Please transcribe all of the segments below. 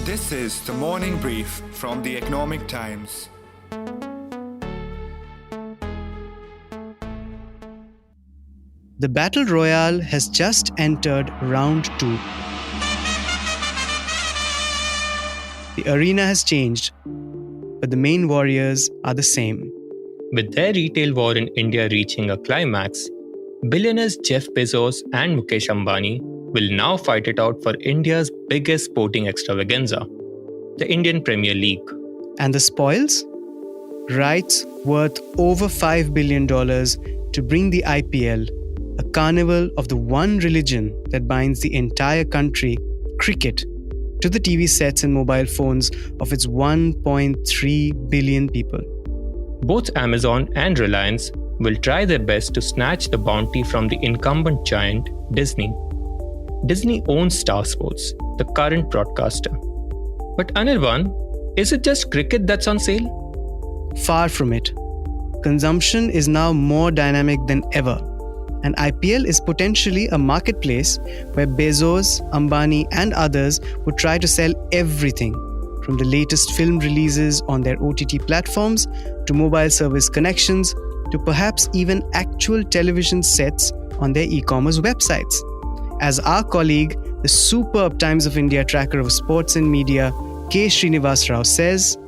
This is the morning brief from the Economic Times. The Battle Royale has just entered round 2. The arena has changed, but the main warriors are the same. With their retail war in India reaching a climax, billionaires Jeff Bezos and Mukesh Ambani will now fight it out for India's biggest sporting extravaganza, the Indian Premier League. And the spoils? Rights worth over $5 billion to bring the IPL, a carnival of the one religion that binds the entire country, cricket, to the TV sets and mobile phones of its 1.3 billion people. Both Amazon and Reliance will try their best to snatch the bounty from the incumbent giant, Disney. Disney owns Star Sports, the current broadcaster. But Anirban, is it just cricket that's on sale? Far from it. Consumption is now more dynamic than ever, and IPL is potentially a marketplace where Bezos, Ambani, and others would try to sell everything, from the latest film releases on their OTT platforms to mobile service connections to perhaps even actual television sets on their e-commerce websites. As our colleague, the superb Times of India tracker of sports and media, K. Srinivas Rao says,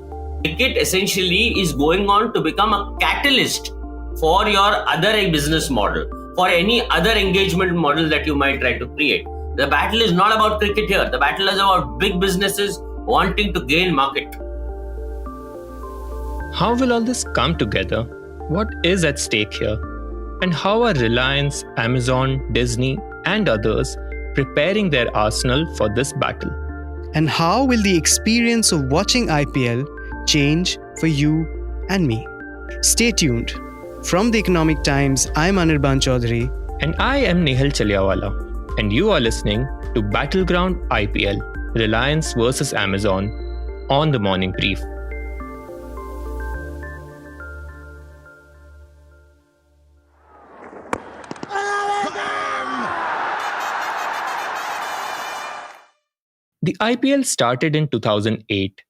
cricket essentially is going on to become a catalyst for your other business model, for any other engagement model that you might try to create. The battle is not about cricket here. The battle is about big businesses wanting to gain market. How will all this come together? What is at stake here? And how are Reliance, Amazon, Disney, and others preparing their arsenal for this battle? And how will the experience of watching IPL change for you and me? Stay tuned. From the Economic Times, I'm Anirban Chaudhary. And I am Nehal Chaliawala. And you are listening to Battleground IPL, Reliance versus Amazon, on the Morning Brief. The IPL started in 2008,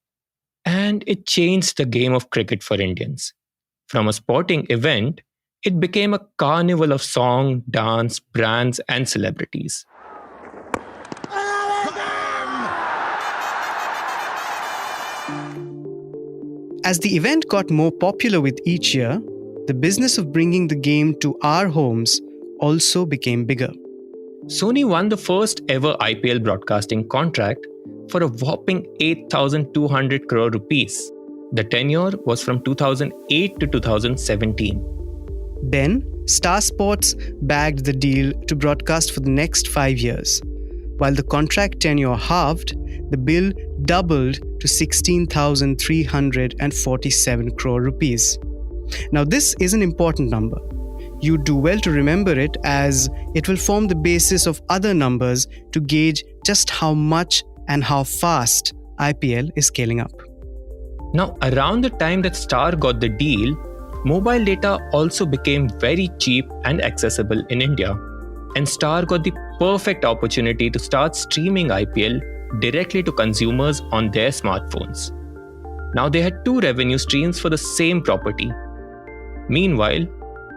and it changed the game of cricket for Indians. From a sporting event, it became a carnival of song, dance, brands, and celebrities. As the event got more popular with each year, the business of bringing the game to our homes also became bigger. Sony won the first ever IPL broadcasting contract for a whopping 8,200 crore rupees. The tenure was from 2008 to 2017. Then, Star Sports bagged the deal to broadcast for the next 5 years. While the contract tenure halved, the bill doubled to 16,347 crore rupees. Now, this is an important number. You do well to remember it, as it will form the basis of other numbers to gauge just how much and how fast IPL is scaling up. Now, around the time that Star got the deal, mobile data also became very cheap and accessible in India. And Star got the perfect opportunity to start streaming IPL directly to consumers on their smartphones. Now they had two revenue streams for the same property. Meanwhile,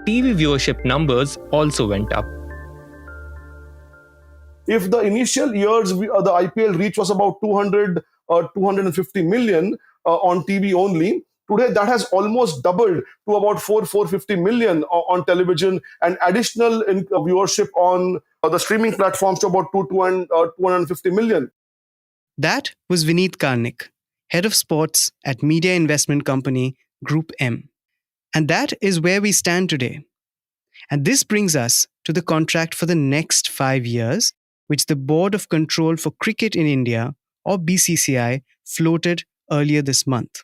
TV viewership numbers also went up. If the initial years, the IPL reach was about 200 or 250 million on TV only, today that has almost doubled to about 450 million on television, and additional viewership on the streaming platforms to about 250 million. That was Vineet Karnik, head of sports at media investment company Group M. And that is where we stand today. And this brings us to the contract for the next 5 years, which the Board of Control for Cricket in India, or BCCI, floated earlier this month.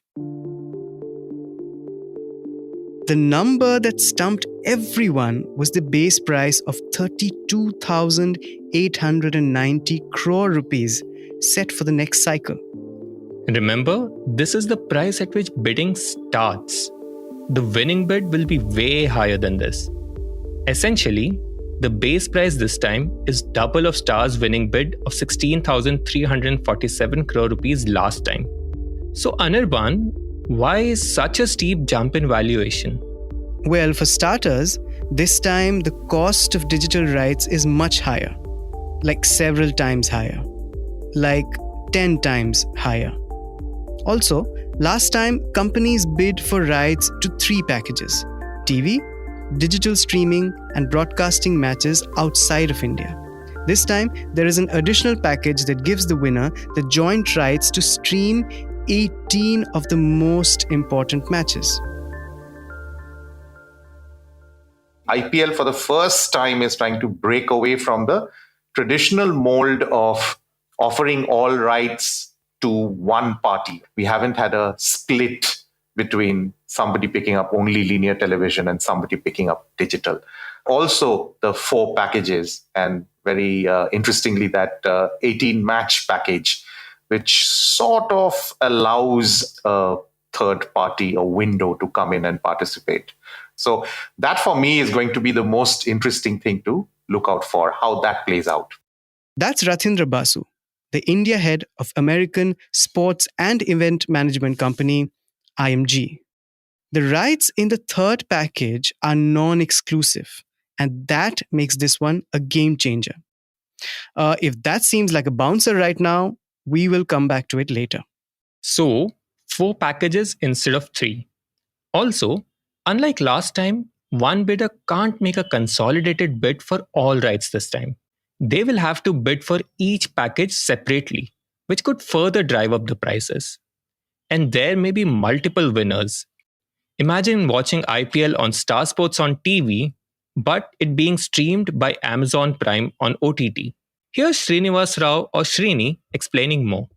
The number that stumped everyone was the base price of 32,890 crore rupees set for the next cycle. Remember, this is the price at which bidding starts. The winning bid will be way higher than this. Essentially, the base price this time is double of Star's winning bid of 16,347 crore rupees last time. So Anirban, why is such a steep jump in valuation? Well, for starters, this time the cost of digital rights is much higher, like several times higher, like 10 times higher. Also, last time companies bid for rights to 3 packages: TV, digital streaming, and broadcasting matches outside of India. This time, there is an additional package that gives the winner the joint rights to stream 18 of the most important matches. IPL for the first time is trying to break away from the traditional mold of offering all rights to one party. We haven't had a split between somebody picking up only linear television and somebody picking up digital. Also, the 4 packages, and very interestingly, that 18 match package, which sort of allows a third party a window to come in and participate. So that for me is going to be the most interesting thing to look out for, how that plays out. That's Ratindra Basu, the India head of American sports and event management company IMG. The rights in the third package are non-exclusive, and that makes this one a game changer. If that seems like a bouncer right now, we will come back to it later. So, 4 packages instead of 3. Also, unlike last time, one bidder can't make a consolidated bid for all rights this time. They will have to bid for each package separately, which could further drive up the prices. And there may be multiple winners. Imagine watching IPL on Star Sports on TV, but it being streamed by Amazon Prime on OTT. Here's Srinivas Rao or Srini explaining more.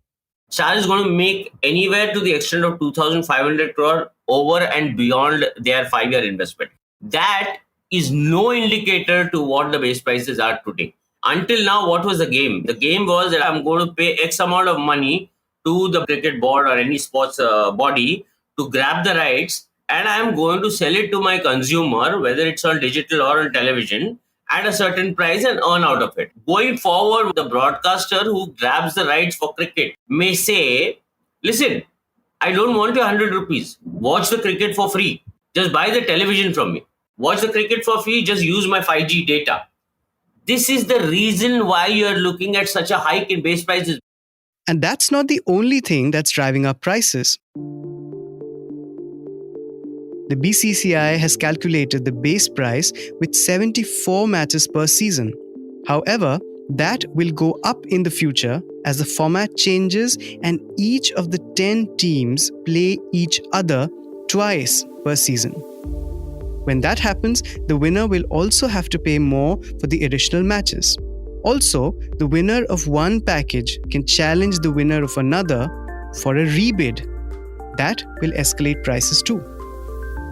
Star is going to make anywhere to the extent of 2,500 crore over and beyond their 5-year investment. That is no indicator to what the base prices are today. Until now, what was the game? The game was that I'm going to pay X amount of money to the cricket board or any sports body to grab the rights, and I'm going to sell it to my consumer, whether it's on digital or on television, at a certain price and earn out of it. Going forward, the broadcaster who grabs the rights for cricket may say, listen, I don't want your 100 rupees. Watch the cricket for free. Just buy the television from me. Watch the cricket for free. Just use my 5G data. This is the reason why you're looking at such a hike in base prices. And that's not the only thing that's driving up prices. The BCCI has calculated the base price with 74 matches per season. However, that will go up in the future as the format changes and each of the 10 teams play each other twice per season. When that happens, the winner will also have to pay more for the additional matches. Also, the winner of one package can challenge the winner of another for a rebid. That will escalate prices too.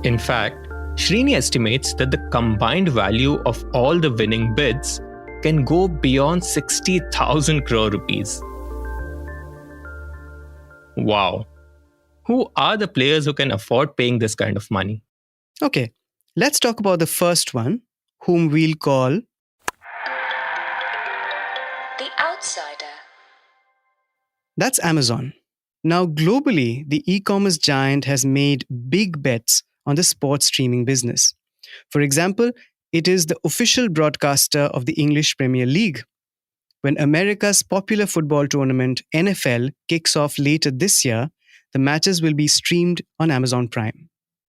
In fact, Srini estimates that the combined value of all the winning bids can go beyond 60,000 crore rupees. Wow. Who are the players who can afford paying this kind of money? Okay, let's talk about the first one, whom we'll call The Outsider. That's Amazon. Now, globally, the e-commerce giant has made big bets on the sports streaming business. For example, it is the official broadcaster of the English Premier League. When America's popular football tournament, NFL, kicks off later this year, the matches will be streamed on Amazon Prime.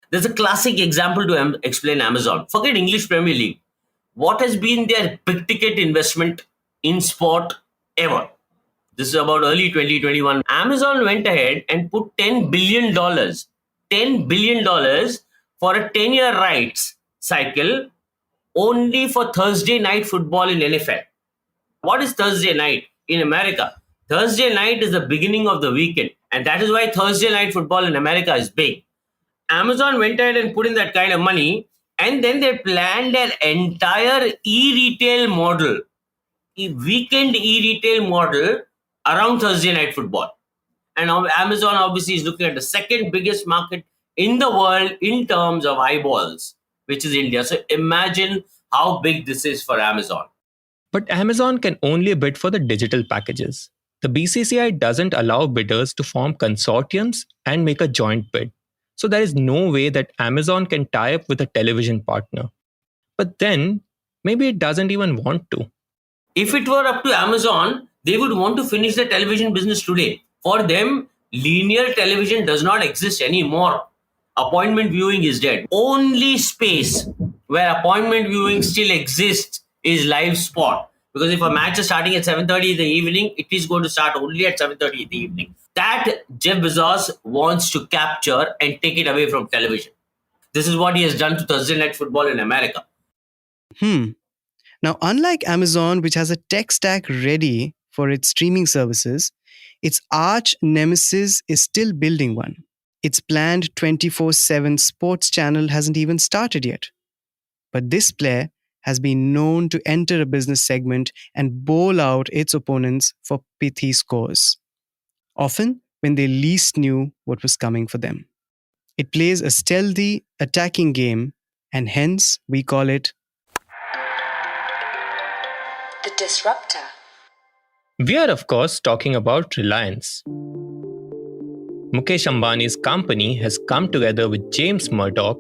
There's a classic example to explain Amazon. Forget English Premier League. What has been their big ticket investment in sport ever? This is about early 2021. Amazon went ahead and put $10 billion for a 10-year rights cycle only for Thursday night football in NFL. What is Thursday night in America? Thursday night is the beginning of the weekend, and that is why Thursday night football in America is big. Amazon went ahead and put in that kind of money, and then they planned an entire e-retail model, a weekend e-retail model around Thursday night football. And Amazon obviously is looking at the second biggest market in the world in terms of eyeballs, which is India. So imagine how big this is for Amazon. But Amazon can only bid for the digital packages. The BCCI doesn't allow bidders to form consortiums and make a joint bid. So there is no way that Amazon can tie up with a television partner. But then, maybe it doesn't even want to. If it were up to Amazon, they would want to finish the television business today. For them, linear television does not exist anymore. Appointment viewing is dead. Only space where appointment viewing still exists is live sport. Because if a match is starting at 7:30 in the evening, it is going to start only at 7:30 in the evening. That Jeff Bezos wants to capture and take it away from television. This is what he has done to Thursday Night Football in America. Now, unlike Amazon, which has a tech stack ready for its streaming services, its arch nemesis is still building one. Its planned 24/7 sports channel hasn't even started yet. But this player has been known to enter a business segment and bowl out its opponents for pithy scores, often when they least knew what was coming for them. It plays a stealthy, attacking game, and hence we call it The Disruptor. We are, of course, talking about Reliance. Mukesh Ambani's company has come together with James Murdoch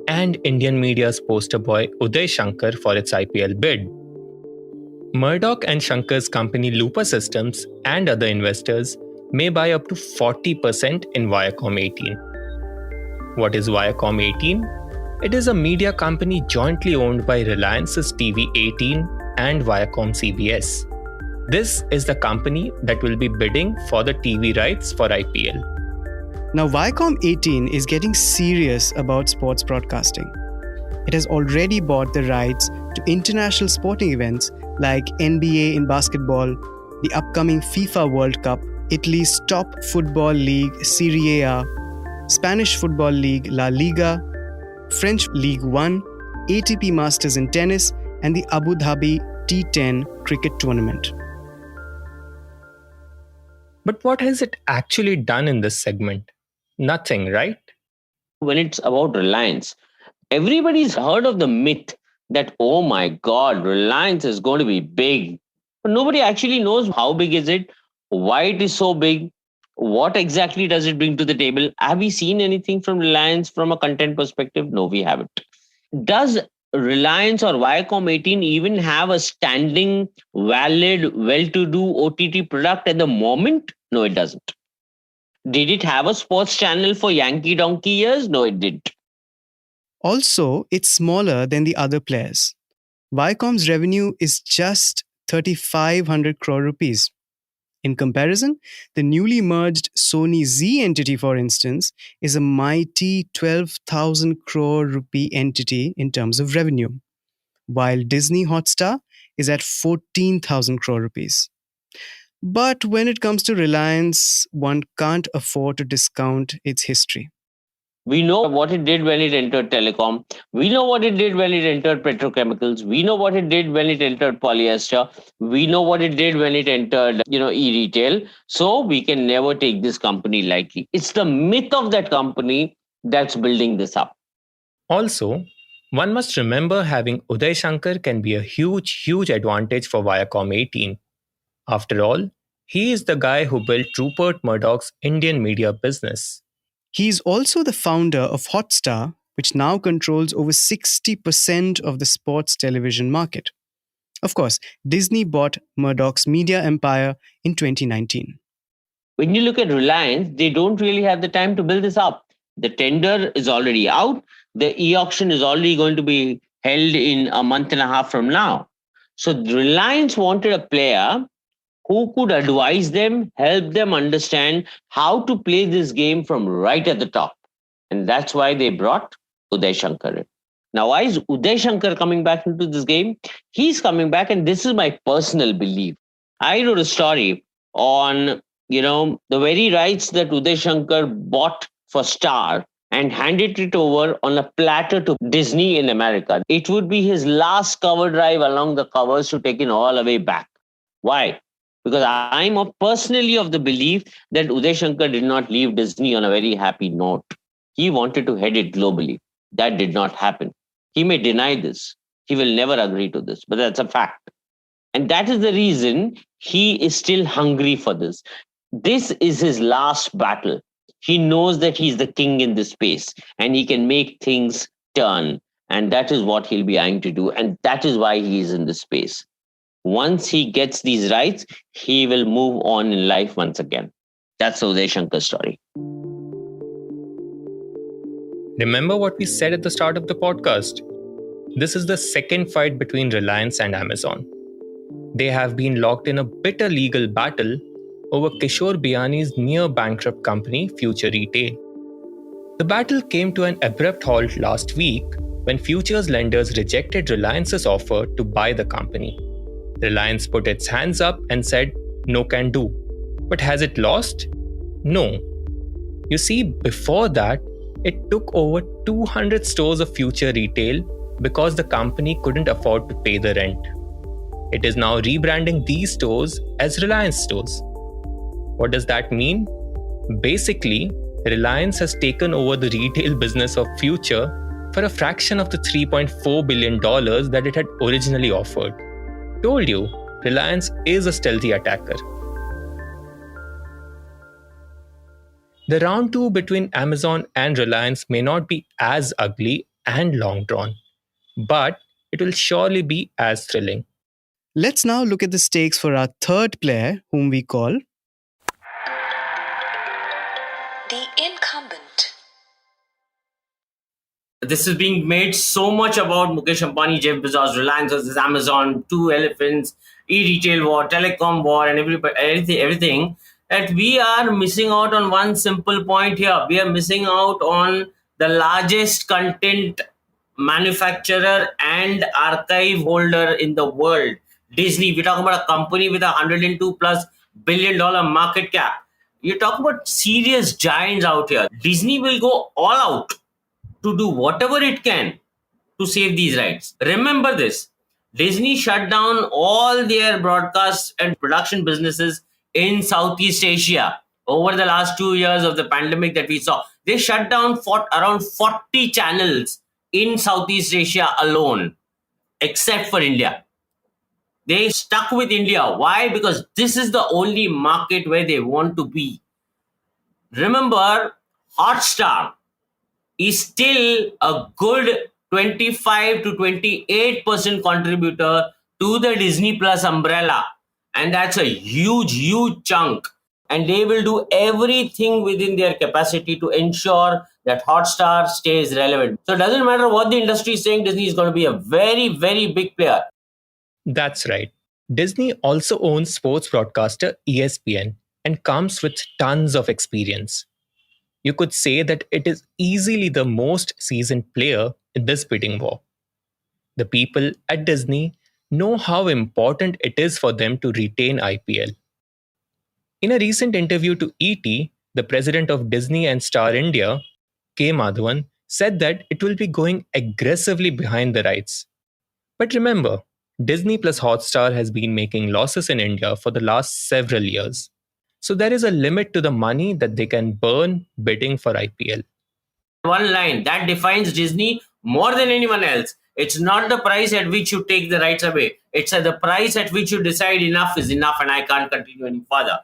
and Indian media's poster boy Uday Shankar for its IPL bid. Murdoch and Shankar's company Looper Systems and other investors may buy up to 40% in Viacom 18. What is Viacom 18? It is a media company jointly owned by Reliance's TV 18 and Viacom CBS. This is the company that will be bidding for the TV rights for IPL. Now, Viacom 18 is getting serious about sports broadcasting. It has already bought the rights to international sporting events like NBA in basketball, the upcoming FIFA World Cup, Italy's top football league Serie A, Spanish football league La Liga, French League One, ATP Masters in tennis, and the Abu Dhabi T10 cricket tournament. But what has it actually done in this segment? Nothing, right? When it's about Reliance, everybody's heard of the myth that, oh my God, Reliance is going to be big. But nobody actually knows how big is it, why it is so big, what exactly does it bring to the table. Have we seen anything from Reliance from a content perspective? No, we haven't. Does Reliance or Viacom 18 even have a standing, valid, well-to-do OTT product at the moment? No, it doesn't. Did it have a sports channel for Yankee Donkey years? No, it didn't. Also, it's smaller than the other players. Viacom's revenue is just 3,500 crore rupees. In comparison, the newly merged Sony Z entity, for instance, is a mighty 12,000 crore rupee entity in terms of revenue, while Disney Hotstar is at 14,000 crore rupees. But when it comes to Reliance, one can't afford to discount its history. We know what it did when it entered telecom. We know what it did when it entered petrochemicals. We know what it did when it entered polyester. We know what it did when it entered, e-retail. So we can never take this company lightly. It's the myth of that company that's building this up. Also, one must remember having Uday Shankar can be a huge, huge advantage for Viacom 18. After all, he is the guy who built Rupert Murdoch's Indian media business. He is also the founder of Hotstar, which now controls over 60% of the sports television market. Of course, Disney bought Murdoch's media empire in 2019. When you look at Reliance, they don't really have the time to build this up. The tender is already out. The e-auction is already going to be held in a month and a half from now. So Reliance wanted a player who could advise them, help them understand how to play this game from right at the top. And that's why they brought Uday Shankar in. Now, why is Uday Shankar coming back into this game? He's coming back, and this is my personal belief. I wrote a story on, the very rights that Uday Shankar bought for Star and handed it over on a platter to Disney in America. It would be his last cover drive along the covers to take it all the way back. Why? Because I'm personally of the belief that Uday Shankar did not leave Disney on a very happy note. He wanted to head it globally. That did not happen. He may deny this. He will never agree to this, but that's a fact. And that is the reason he is still hungry for this. This is his last battle. He knows that he's the king in this space and he can make things turn. And that is what he'll be eyeing to do. And that is why he is in this space. Once he gets these rights, he will move on in life once again. That's Uday Shankar's story. Remember what we said at the start of the podcast? This is the second fight between Reliance and Amazon. They have been locked in a bitter legal battle over Kishore Biyani's near bankrupt company, Future Retail. The battle came to an abrupt halt last week when futures lenders rejected Reliance's offer to buy the company. Reliance put its hands up and said, no can do. But has it lost? No. You see, before that, it took over 200 stores of Future Retail because the company couldn't afford to pay the rent. It is now rebranding these stores as Reliance stores. What does that mean? Basically, Reliance has taken over the retail business of Future for a fraction of the $3.4 billion that it had originally offered. Told you, Reliance is a stealthy attacker. The round two between Amazon and Reliance may not be as ugly and long drawn, but it will surely be as thrilling. Let's now look at the stakes for our third player, whom we call The incumbent. This is being made so much about Mukesh Ambani, Jeff Bezos, Reliance versus Amazon, two elephants, e-retail war, telecom war, and everything, that we are missing out on one simple point here. We are missing out on the largest content manufacturer and archive holder in the world, Disney. We're talking about a company with $102+ billion market cap. You're talking about serious giants out here. Disney will go all out to do whatever it can to save these rights. Remember this, Disney shut down all their broadcast and production businesses in Southeast Asia over the last 2 years of the pandemic that we saw. They shut down around 40 channels in Southeast Asia alone, except for India. They stuck with India. Why? Because this is the only market where they want to be. Remember, Hotstar is still a good 25 to 28% contributor to the Disney Plus umbrella. And that's a huge, huge chunk. And they will do everything within their capacity to ensure that Hotstar stays relevant. So it doesn't matter what the industry is saying, Disney is going to be a very, very big player. That's right. Disney also owns sports broadcaster ESPN and comes with tons of experience. You could say that it is easily the most seasoned player in this bidding war. The people at Disney know how important it is for them to retain IPL. In a recent interview to ET, the president of Disney and Star India, K. Madhavan, said that it will be going aggressively behind the rights. But remember, Disney plus Hotstar has been making losses in India for the last several years. So there is a limit to the money that they can burn bidding for IPL. One line that defines Disney more than anyone else. It's not the price at which you take the rights away. It's at the price at which you decide enough is enough and I can't continue any further.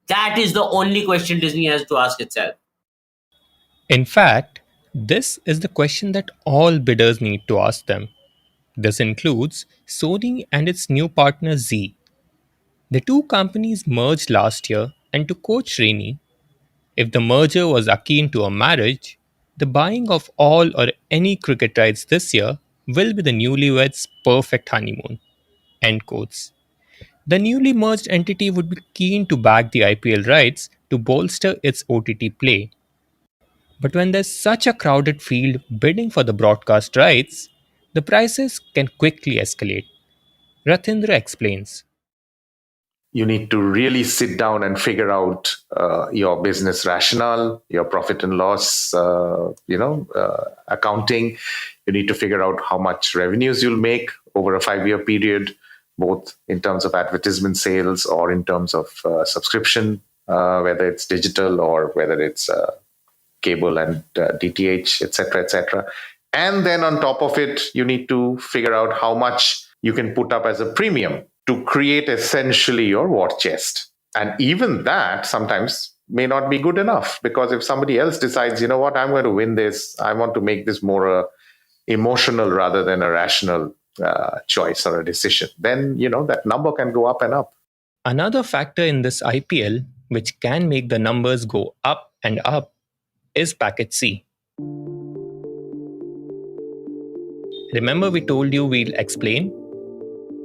That is the only question Disney has to ask itself. In fact, this is the question that all bidders need to ask them. This includes Sony and its new partner Z. The two companies merged last year, and to quote Srini, if the merger was akin to a marriage, the buying of all or any cricket rights this year will be the newlyweds' perfect honeymoon. End quotes. The newly merged entity would be keen to back the IPL rights to bolster its OTT play. But when there's such a crowded field bidding for the broadcast rights, the prices can quickly escalate. Ratindra explains. You need to really sit down and figure out your business rationale, your profit and loss, accounting. You need to figure out how much revenues you'll make over a 5-year period, both in terms of advertisement sales or in terms of subscription, whether it's digital or whether it's cable and DTH, etc., etc. And then on top of it, you need to figure out how much you can put up as a premium to create essentially your war chest. And even that sometimes may not be good enough, because if somebody else decides, you know what, I'm going to win this, I want to make this more emotional rather than a rational choice or a decision, then, that number can go up and up. Another factor in this IPL, which can make the numbers go up and up, is Package C. Remember, we told you we'll explain?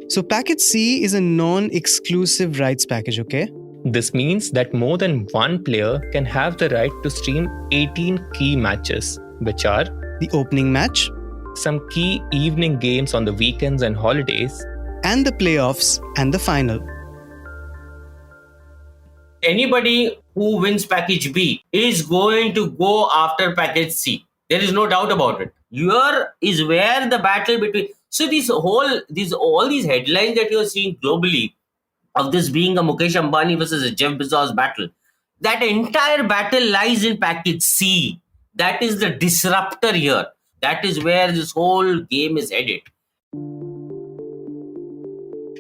So Package C is a non-exclusive rights package, okay? This means that more than one player can have the right to stream 18 key matches, which are The opening match, some key evening games on the weekends and holidays, and the playoffs and the final. Anybody who wins package B is going to go after package C. There is no doubt about it. Here is where the battle between... So all these headlines that you're seeing globally of this being a Mukesh Ambani versus a Jeff Bezos battle, that entire battle lies in package C. That is the disruptor here. That is where this whole game is headed.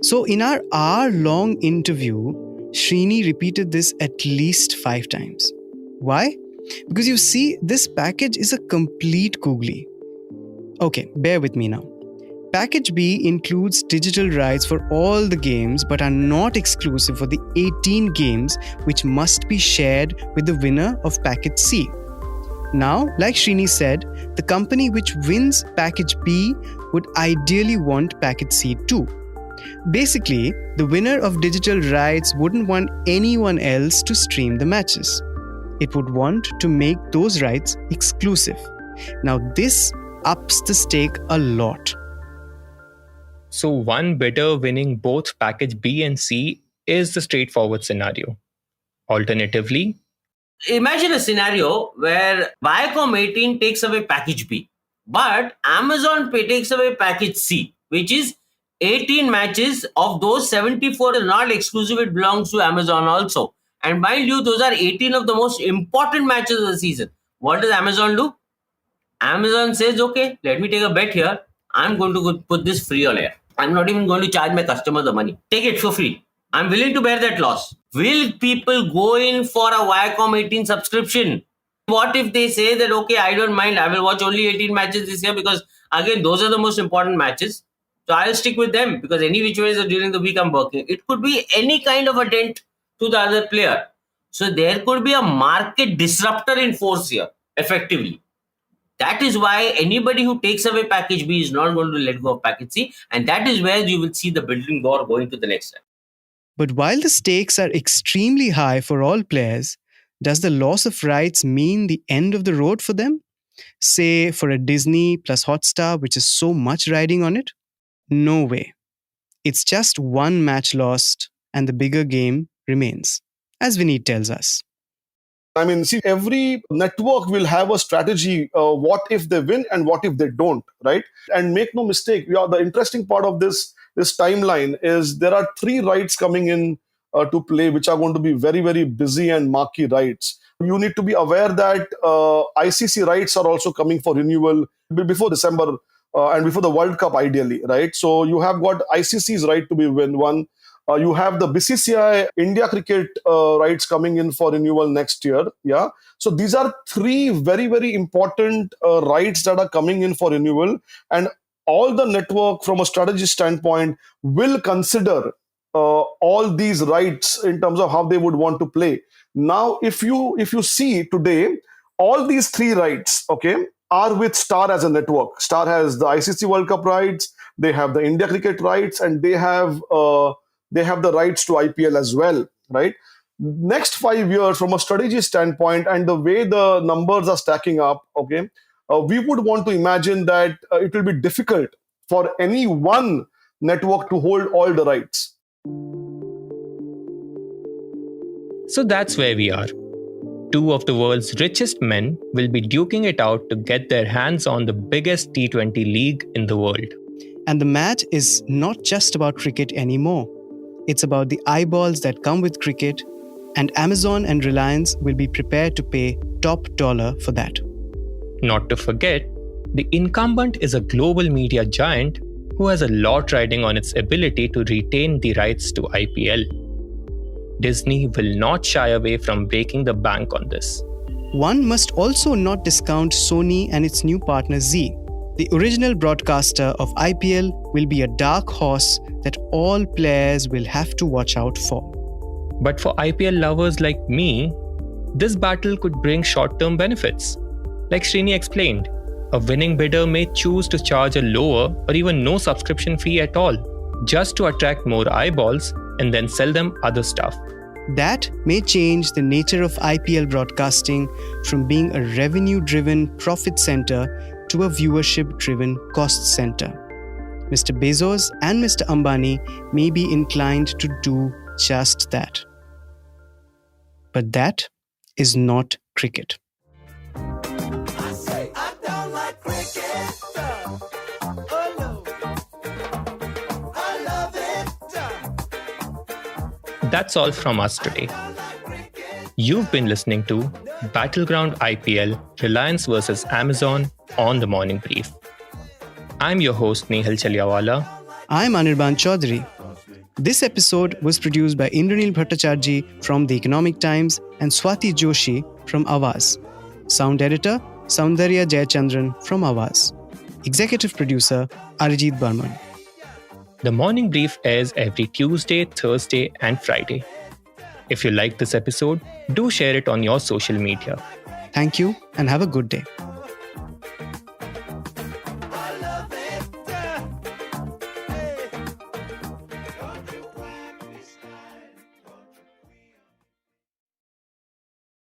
So in our hour-long interview, Srini repeated this at least 5 times. Why? Because you see, this package is a complete googly. Okay, bear with me now. Package B includes digital rights for all the games but are not exclusive for the 18 games which must be shared with the winner of Package C. Now, like Srini said, the company which wins Package B would ideally want Package C too. Basically, the winner of digital rights wouldn't want anyone else to stream the matches. It would want to make those rights exclusive. Now, this ups the stake a lot. So one bidder winning both Package B and C is the straightforward scenario. Alternatively, imagine a scenario where Viacom 18 takes away package B, but Amazon Pay takes away package C, which is 18 matches. Of those, 74 is not exclusive, it belongs to Amazon also. And mind you, those are 18 of the most important matches of the season. What does Amazon do? Amazon says, okay, let me take a bet here. I'm going to put this free on air. I'm not even going to charge my customer the money. Take it for free. I'm willing to bear that loss. Will people go in for a Viacom 18 subscription? What if they say that, okay, I don't mind, I will watch only 18 matches this year because, again, those are the most important matches. So I'll stick with them because any which ways during the week I'm working. It could be any kind of a dent to the other player. So there could be a market disruptor in force here, effectively. That is why anybody who takes away package B is not going to let go of package C. And that is where you will see the building war going to the next step. But while the stakes are extremely high for all players, does the loss of rights mean the end of the road for them? Say for a Disney plus Hotstar, which is so much riding on it? No way. It's just one match lost and the bigger game remains, as Vineet tells us. I mean, see, every network will have a strategy. What if they win and what if they don't, right? And make no mistake, the interesting part of this timeline is there are 3 rights coming in to play, which are going to be very, very busy and marquee rights. You need to be aware that ICC rights are also coming for renewal before December and before the World Cup, ideally, right? So you have got ICC's right to be won. You have the BCCI India cricket rights coming in for renewal next year. Yeah. So these are 3 very, very important rights that are coming in for renewal. And all the network from a strategy standpoint will consider all these rights in terms of how they would want to play. Now, if you see today, all these 3 rights, okay, are with Star as a network. Star has the ICC World Cup rights, they have the India cricket rights, and they have the rights to IPL as well, right? Next 5 years, from a strategy standpoint and the way the numbers are stacking up, okay, we would want to imagine that it will be difficult for any one network to hold all the rights. So that's where we are. 2 of the world's richest men will be duking it out to get their hands on the biggest T20 league in the world. And the match is not just about cricket anymore. It's about the eyeballs that come with cricket, and Amazon and Reliance will be prepared to pay top dollar for that. Not to forget, The incumbent is a global media giant who has a lot riding on its ability to retain the rights to IPL. Disney will not shy away from breaking the bank on this. One must also not discount Sony and its new partner Zee. The original broadcaster of IPL will be a dark horse that all players will have to watch out for. But for IPL lovers like me, this battle could bring short-term benefits. Like Srini explained, a winning bidder may choose to charge a lower or even no subscription fee at all, just to attract more eyeballs and then sell them other stuff. That may change the nature of IPL broadcasting from being a revenue-driven profit center to a viewership-driven cost center. Mr. Bezos and Mr. Ambani may be inclined to do just that. But that is not cricket. That's all from us today. You've been listening to Battleground IPL Reliance vs Amazon on the Morning Brief. I'm your host Nehal Chaliawala. I'm Anirban Chaudhary. This episode was produced by Indranil Bhattacharjee from The Economic Times and Swati Joshi from Awaz. Sound editor Soundarya Jayachandran from Awaz. Executive producer Arijit Barman. The Morning Brief airs every Tuesday, Thursday, and Friday. If you like this episode, do share it on your social media. Thank you and have a good day.